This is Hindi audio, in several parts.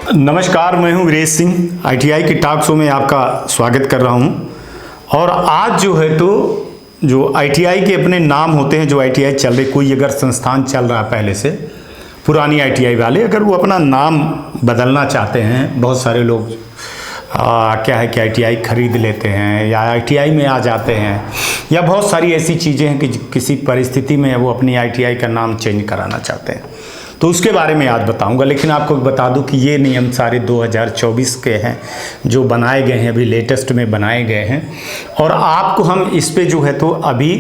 नमस्कार, मैं हूं वीरेश सिंह। आईटीआई की टॉक शो में आपका स्वागत कर रहा हूं। और आज जो है तो जो आईटीआई के अपने नाम होते हैं, जो आईटीआई चल रहे, कोई अगर संस्थान चल रहा है पहले से, पुरानी आईटीआई वाले, अगर वो अपना नाम बदलना चाहते हैं, बहुत सारे लोग क्या है कि आईटीआई खरीद लेते हैं या आईटीआई में आ जाते हैं, या बहुत सारी ऐसी चीज़ें हैं कि किसी परिस्थिति में वो अपनी आईटीआई का नाम चेंज कराना चाहते हैं। तो उसके बारे में आज बताऊंगा। लेकिन आपको बता दूं कि ये नियम सारे 2024 के हैं, जो बनाए गए हैं, अभी लेटेस्ट में बनाए गए हैं। और आपको हम इस पे जो है तो अभी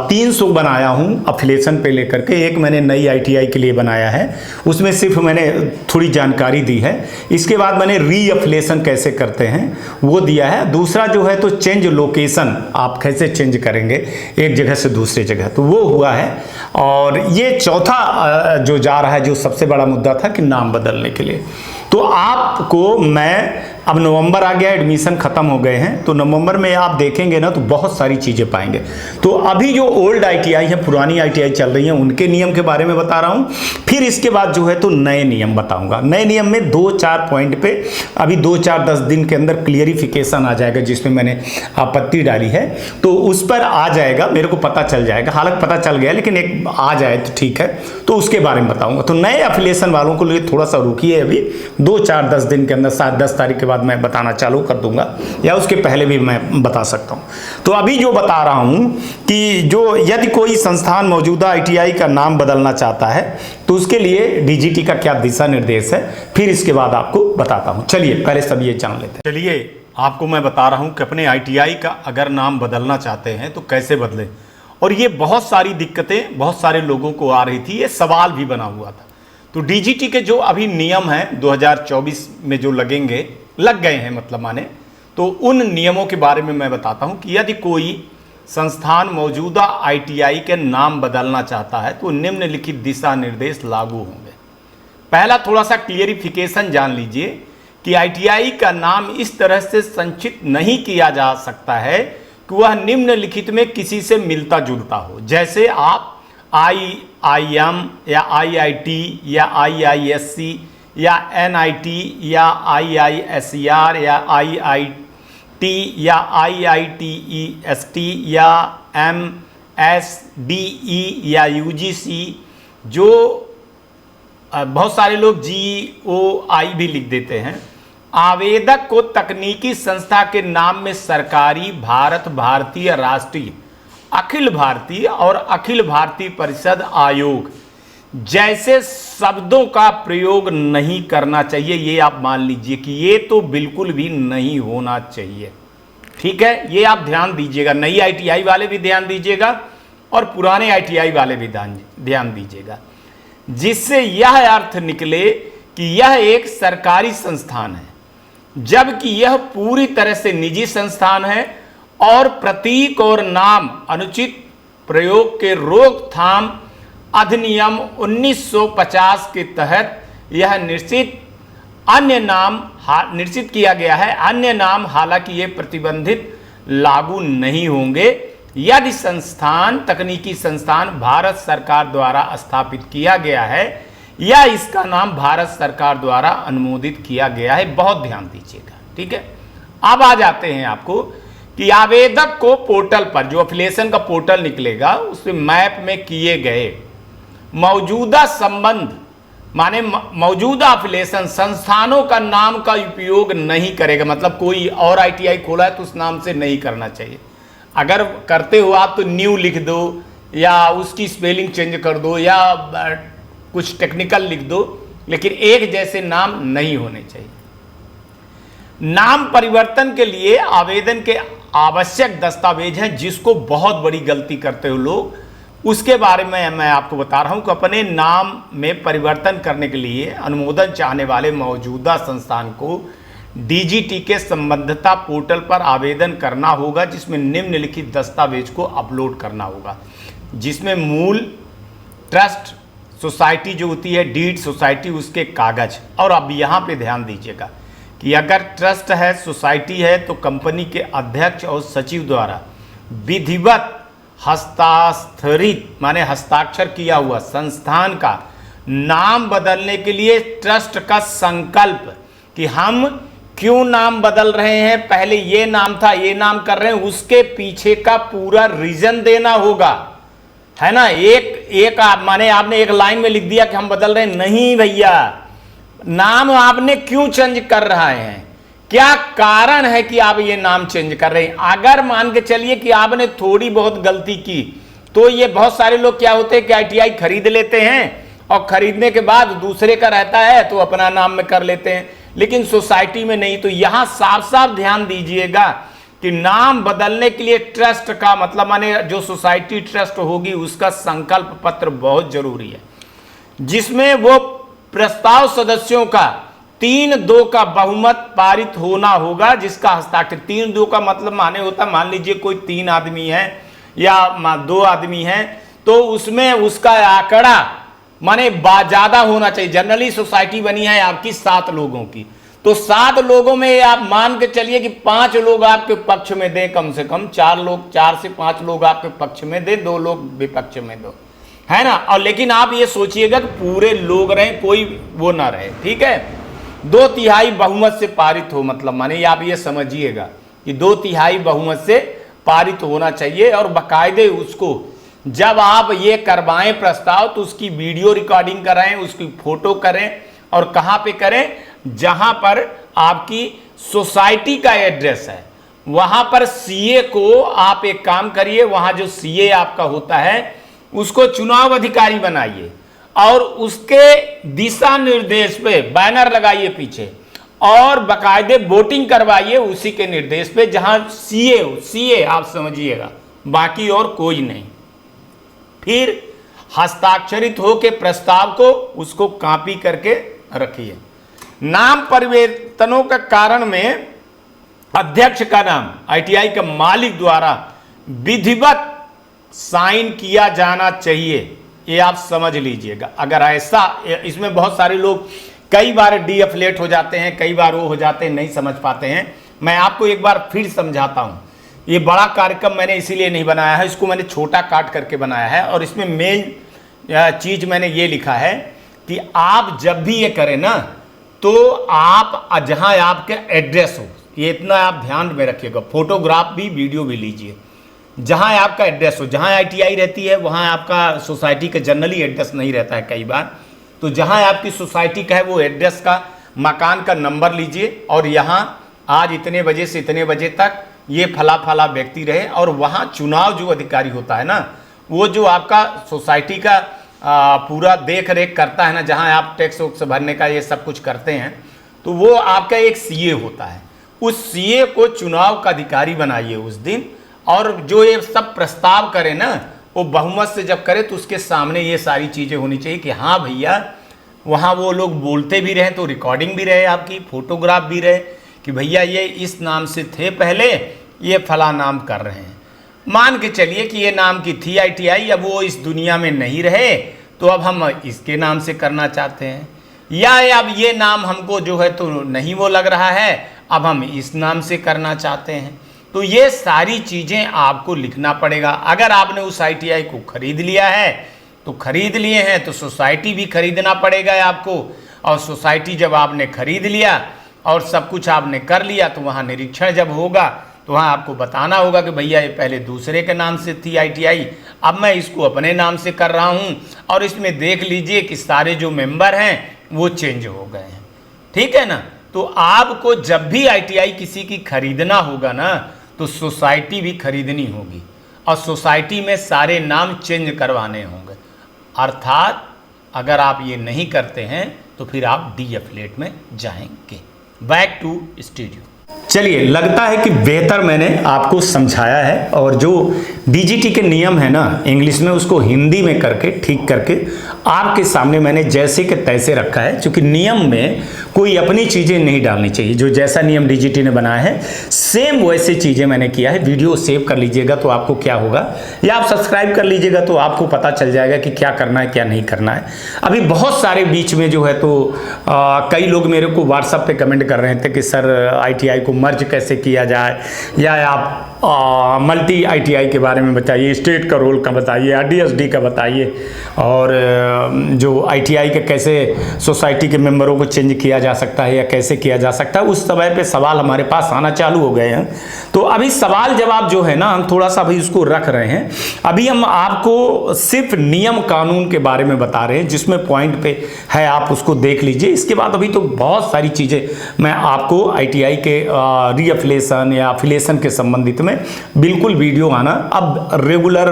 300 बनाया हूँ अफिलेशन पे लेकर के। एक मैंने नई आईटीआई के लिए बनाया है, उसमें सिर्फ मैंने थोड़ी जानकारी दी है। इसके बाद मैंने री अफिलेशन कैसे करते हैं वो दिया है। दूसरा जो है तो चेंज लोकेशन, आप कैसे चेंज करेंगे एक जगह से दूसरे जगह, तो वो हुआ है। और ये चौथा जो जा रहा है, जो सबसे बड़ा मुद्दा था कि नाम बदलने के लिए। तो आपको मैं, अब नवंबर आ गया, एडमिशन ख़त्म हो गए हैं, तो नवंबर में आप देखेंगे ना तो बहुत सारी चीज़ें पाएंगे। तो अभी जो ओल्ड आईटीआई है, पुरानी आईटीआई चल रही हैं, उनके नियम के बारे में बता रहा हूँ। फिर इसके बाद जो है तो नए नियम बताऊँगा। नए नियम में 2-4 पॉइंट पे अभी 2-4-10 दिन के अंदर क्लियरिफिकेशन आ जाएगा, जिसमें मैंने आपत्ति डाली है, तो उस पर आ जाएगा, मेरे को पता चल जाएगा। हालांकि पता चल गया, लेकिन एक आ जाए तो ठीक है, तो उसके बारे में बताऊँगा। तो नए एफिलिएशन वालों को लिए थोड़ा सा रुकिए, अभी 2-4-10 दिन के अंदर, 7-10 तारीख के बाद मैं बताना चालू कर दूंगा, या उसके पहले भी मैं बता सकता हूं। तो अभी जो बता रहा हूं कि जो यदि कोई संस्थान मौजूदा आईटीआई का नाम बदलना चाहता है तो उसके लिए डीजीटी का क्या दिशा निर्देश है, फिर इसके बाद आपको बताता हूं। चलिए पहले सब ये जान लेते हैं। चलिए आपको मैं बता रहा हूं कि अपने आईटीआई का अगर नाम बदलना चाहते हैं तो कैसे बदलें। और ये बहुत सारी दिक्कतें बहुत सारे लोगों को आ रही थी, ये सवाल भी बना हुआ था। तो डीजीटी के जो अभी नियम हैं 2024 में जो लग गए हैं, मतलब माने, तो उन नियमों के बारे में मैं बताता हूं कि यदि कोई संस्थान मौजूदा आईटीआई के नाम बदलना चाहता है तो निम्नलिखित दिशा निर्देश लागू होंगे। पहला थोड़ा सा क्लियरिफिकेशन जान लीजिए कि आईटीआई का नाम इस तरह से संचित नहीं किया जा सकता है कि वह निम्नलिखित में किसी से मिलता जुलता हो। जैसे आप IIM या IIT या IISC या NIT या IISER या IIT या IITEST या MSDE या UGC, जो बहुत सारे लोग GOI भी लिख देते हैं। आवेदक को तकनीकी संस्था के नाम में सरकारी, भारत, भारतीय राष्ट्रीय, अखिल भारतीय और अखिल भारतीय परिषद आयोग जैसे शब्दों का प्रयोग नहीं करना चाहिए। ये आप मान लीजिए कि ये तो बिल्कुल भी नहीं होना चाहिए, ठीक है। ये आप ध्यान दीजिएगा, नई आईटीआई वाले भी ध्यान दीजिएगा और पुराने आईटीआई वाले भी ध्यान दीजिएगा, जिससे यह अर्थ निकले कि यह एक सरकारी संस्थान है, जबकि यह पूरी तरह से निजी संस्थान है। और प्रतीक और नाम अनुचित प्रयोग के रोकथाम अधिनियम 1950 के तहत यह निश्चित किया गया है। अन्य नाम हालांकि ये प्रतिबंधित लागू नहीं होंगे यदि संस्थान, तकनीकी संस्थान भारत सरकार द्वारा स्थापित किया गया है या इसका नाम भारत सरकार द्वारा अनुमोदित किया गया है। बहुत ध्यान दीजिएगा, ठीक है। अब आ जाते हैं आपको कि आवेदक को पोर्टल पर, जो एफिलिएशन का पोर्टल निकलेगा, उसमें मैप में किए गए मौजूदा संबंध, माने मौजूदा एफिलिएशन संस्थानों का नाम का उपयोग नहीं करेगा। मतलब कोई और आईटीआई खोला है तो उस नाम से नहीं करना चाहिए। अगर करते हो आप तो न्यू लिख दो या उसकी स्पेलिंग चेंज कर दो या कुछ टेक्निकल लिख दो, लेकिन एक जैसे नाम नहीं होने चाहिए। नाम परिवर्तन के लिए आवेदन के आवश्यक दस्तावेज हैं, जिसको बहुत बड़ी गलती करते हो लोग, उसके बारे में मैं आपको बता रहा हूं कि अपने नाम में परिवर्तन करने के लिए अनुमोदन चाहने वाले मौजूदा संस्थान को डीजीटी के संबद्धता पोर्टल पर आवेदन करना होगा, जिसमें निम्नलिखित दस्तावेज को अपलोड करना होगा, जिसमें मूल ट्रस्ट सोसाइटी जो होती है, डीड सोसाइटी, उसके कागज। और अब यहाँ पे ध्यान दीजिएगा कि अगर ट्रस्ट है, सोसाइटी है, तो कंपनी के अध्यक्ष और सचिव द्वारा विधिवत हस्ताक्षरित, माने हस्ताक्षर किया हुआ संस्थान का नाम बदलने के लिए ट्रस्ट का संकल्प कि हम क्यों नाम बदल रहे हैं, पहले ये नाम था ये नाम कर रहे हैं, उसके पीछे का पूरा रीजन देना होगा, है ना। एक माने आपने एक लाइन में लिख दिया कि हम बदल रहे हैं, नहीं भैया, नाम आपने क्यों चेंज कर रहे हैं, क्या कारण है कि आप ये नाम चेंज कर रहे हैं। अगर मान के चलिए कि आपने थोड़ी बहुत गलती की, तो ये बहुत सारे लोग क्या होते हैं कि आईटीआई खरीद लेते हैं और खरीदने के बाद दूसरे का रहता है तो अपना नाम में कर लेते हैं, लेकिन सोसाइटी में नहीं। तो यहां साफ साफ ध्यान दीजिएगा कि नाम बदलने के लिए ट्रस्ट का मतलब माने जो सोसाइटी ट्रस्ट होगी उसका संकल्प पत्र बहुत जरूरी है, जिसमें वो प्रस्ताव सदस्यों का 3-2 का बहुमत पारित होना होगा, जिसका हस्ताक्षर 3-2 का मतलब माने होता, मान लीजिए कोई 3 आदमी है या 2 आदमी हैं, तो उसमें उसका आंकड़ा माने ज्यादा होना चाहिए। जनरली सोसाइटी बनी है आपकी 7 लोगों की, तो 7 लोगों में आप मान के चलिए कि 5 लोग आपके पक्ष में दें, कम से कम 4 से 5 लोग आपके पक्ष में दे, 2 लोग विपक्ष में दो, है ना। और लेकिन आप ये सोचिएगा कि पूरे लोग रहें, कोई वो ना रहे, ठीक है। 2/3 बहुमत से पारित हो, मतलब माने आप ये समझिएगा कि 2/3 बहुमत से पारित होना चाहिए। और बाकायदे उसको जब आप ये करवाएं प्रस्ताव तो उसकी वीडियो रिकॉर्डिंग कराएं, उसकी फोटो करें, और कहां पे करें, जहां पर आपकी सोसाइटी का एड्रेस है वहां पर सीए को आप एक काम करिए, वहां जो सीए आपका होता है उसको चुनाव अधिकारी बनाइए और उसके दिशा निर्देश पे बैनर लगाइए पीछे, और बाकायदे वोटिंग करवाइए उसी के निर्देश पे, जहां सीए आप समझिएगा, बाकी और कोई नहीं। फिर हस्ताक्षरित हो के प्रस्ताव को उसको कॉपी करके रखिए। नाम परिवर्तनों का कारण में अध्यक्ष का नाम आईटीआई के मालिक द्वारा विधिवत साइन किया जाना चाहिए, ये आप समझ लीजिएगा। अगर ऐसा, इसमें बहुत सारे लोग कई बार डीएफलेट हो जाते हैं, कई बार वो हो जाते हैं, नहीं समझ पाते हैं। मैं आपको एक बार फिर समझाता हूं। ये बड़ा कार्यक्रम मैंने इसीलिए नहीं बनाया है, इसको मैंने छोटा काट करके बनाया है, और इसमें मेन चीज मैंने ये लिखा है कि आप जब भी ये करें ना, तो आप जहां आपके एड्रेस हो, ये इतना आप ध्यान में रखिएगा, फोटोग्राफ भी वीडियो भी लीजिए, जहां आपका एड्रेस हो, जहां आईटीआई रहती है वहां आपका सोसाइटी का जनरली एड्रेस नहीं रहता है कई बार, तो जहां आपकी सोसाइटी का है वो एड्रेस का मकान का नंबर लीजिए, और यहाँ आज इतने बजे से इतने बजे तक ये फला फला व्यक्ति रहे, और वहाँ चुनाव जो अधिकारी होता है ना, वो जो आपका सोसाइटी का पूरा देख रेख करता है ना, जहाँ आप टैक्स वैक्स भरने का ये सब कुछ करते हैं, तो वो आपका एक सीए होता है। उस सीए को चुनाव का अधिकारी बनाइए उस दिन, और जो ये सब प्रस्ताव करे ना, वो बहुमत से जब करे तो उसके सामने ये सारी चीज़ें होनी चाहिए कि हाँ भैया, वहाँ वो लोग बोलते भी रहे तो रिकॉर्डिंग भी रहे, आपकी फोटोग्राफ भी रहे कि भैया ये इस नाम से थे पहले, ये फला नाम कर रहे हैं। मान के चलिए कि ये नाम की थी आईटीआई, अब वो इस दुनिया में नहीं रहे, तो अब हम इसके नाम से करना चाहते हैं, या अब ये नाम हमको जो है तो नहीं वो लग रहा है, अब हम इस नाम से करना चाहते हैं। तो ये सारी चीज़ें आपको लिखना पड़ेगा। अगर आपने उस आईटीआई को खरीद लिया है तो खरीद लिए हैं, तो सोसाइटी भी खरीदना पड़ेगा आपको, और सोसाइटी जब आपने खरीद लिया और सब कुछ आपने कर लिया, तो वहाँ निरीक्षण जब होगा तो वहाँ आपको बताना होगा कि भैया ये पहले दूसरे के नाम से थी आईटीआई, अब मैं इसको अपने नाम से कर रहा हूँ, और इसमें देख लीजिए कि सारे जो मेंबर हैं वो चेंज हो गए हैं, ठीक है ना। तो आपको जब भी आईटीआई किसी की खरीदना होगा ना, तो सोसाइटी भी खरीदनी होगी, और सोसाइटी में सारे नाम चेंज करवाने होंगे। अर्थात अगर आप ये नहीं करते हैं तो फिर आप डीएफलेट में जाएंगे। Back to studio. चलिए, लगता है कि बेहतर मैंने आपको समझाया है, और जो डीजीटी के नियम है ना इंग्लिश में, उसको हिंदी में करके ठीक करके आपके सामने मैंने जैसे के तैसे रखा है। क्योंकि नियम में कोई अपनी चीज़ें नहीं डालनी चाहिए, जो जैसा नियम डीजीटी ने बनाया है सेम वैसे चीज़ें मैंने किया है। वीडियो सेव कर लीजिएगा तो आपको क्या होगा, या आप सब्सक्राइब कर लीजिएगा तो आपको पता चल जाएगा कि क्या करना है क्या नहीं करना है। अभी बहुत सारे बीच में जो है तो कई लोग मेरे को व्हाट्सएप पे कमेंट कर रहे थे कि सर आईटीआई को मर्ज कैसे किया जाए, या आप मल्टी आईटीआई के बारे में बताइए, स्टेट का रोल का बताइए, आरडीएसडी का बताइए, और जो आईटीआई के कैसे सोसाइटी के मेंबरों को चेंज किया जा सकता है या कैसे किया जा सकता है। उस समय पे सवाल हमारे पास आना चालू हो गए हैं। तो अभी सवाल जवाब जो है ना, हम थोड़ा सा अभी उसको रख रहे हैं। अभी हम आपको सिर्फ नियम कानून के बारे में बता रहे हैं, जिसमें पॉइंट पे है आप उसको देख लीजिए। इसके बाद अभी तो बहुत सारी चीज़ें मैं आपको आईटीआई के रीअफिलेशन या अफिलेशन के संबंधित में बिल्कुल वीडियो आना अब रेगुलर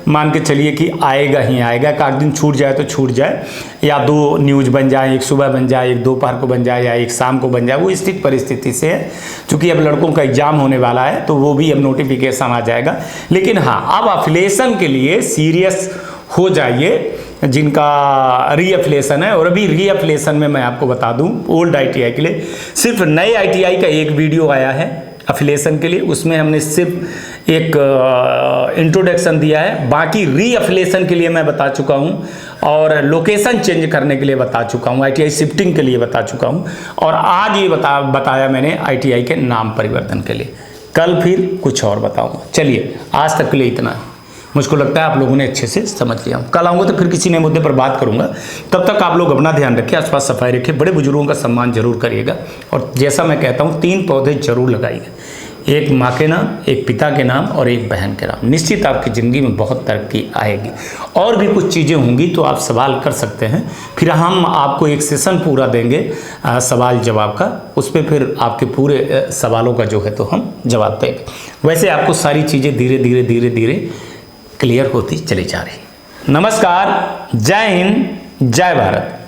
मान के चलिए कि आएगा ही आएगा। एक दिन छूट जाए तो छूट जाए, या 2 न्यूज़ बन जाए, एक सुबह बन जाए, एक दोपहर को बन जाए, या एक शाम को बन जाए, वो स्थित परिस्थिति से है। चूंकि अब लड़कों का एग्जाम होने वाला है तो वो भी अब नोटिफिकेशन आ जाएगा। लेकिन हाँ, अब अफिलेशन के लिए सीरियस हो जाइए जिनका रीअफिलेशन है। और अभी रीअफिलेशन में मैं आपको बता दूं, ओल्ड आईटीआई के लिए सिर्फ नए आईटीआई का एक वीडियो आया है अफिलेशन के लिए, उसमें हमने सिर्फ एक इंट्रोडक्शन दिया है। बाकी रीअफिलेशन के लिए मैं बता चुका हूं, और लोकेशन चेंज करने के लिए बता चुका हूं, आईटीआई शिफ्टिंग के लिए बता चुका हूं, और आज ये बताया मैंने आईटीआई के नाम परिवर्तन के लिए। कल फिर कुछ और बताऊंगा। चलिए, आज तक के लिए इतना है। मुझको लगता है आप लोगों ने अच्छे से समझ लिया। कल आऊँगा तो फिर किसी नए मुद्दे पर बात करूंगा। तब तक आप लोग अपना ध्यान रखिए, आसपास सफाई रखिए, बड़े बुजुर्गों का सम्मान जरूर करिएगा। और जैसा मैं कहता हूँ, 3 पौधे जरूर लगाइए, एक माँ के नाम, एक पिता के नाम और एक बहन के नाम। निश्चित आपकी ज़िंदगी में बहुत तरक्की आएगी। और भी कुछ चीज़ें होंगी तो आप सवाल कर सकते हैं, फिर हम आपको एक सेशन पूरा देंगे सवाल जवाब का। उस पर फिर आपके पूरे सवालों का जो है तो हम जवाब देंगे। वैसे आपको सारी चीज़ें धीरे धीरे धीरे धीरे क्लियर होती चली जा रही। नमस्कार, जय हिंद, जय भारत।